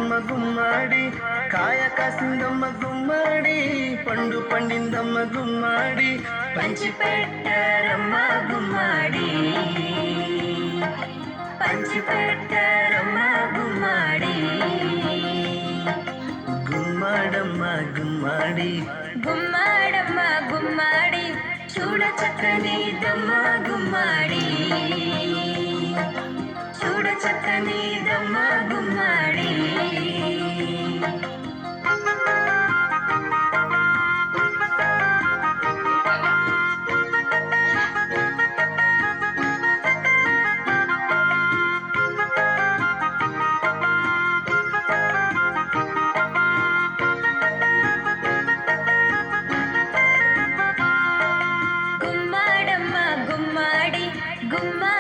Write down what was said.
కాసిందమ్మ గుమ్మాడి, కాయ కాసిందమ్మ గుమ్మాడి, పండు పండిందమ్మ గుమ్మాడి, పంచి పెట్టరమ్మ గుమ్మాడి, పంచి పెట్టరమ్మ గుమ్మాడి, గుమ్మాడమ్మ గుమ్మాడి, గుమ్మాడమ్మ గుమ్మాడి, చూడ చక్కని దమ్మ గుమ్మాడి, చూడ చక్కని దమ్మ గుమ్మాడి. గుమ్మాడమ్మ గుమ్మాడి, గుమ్మా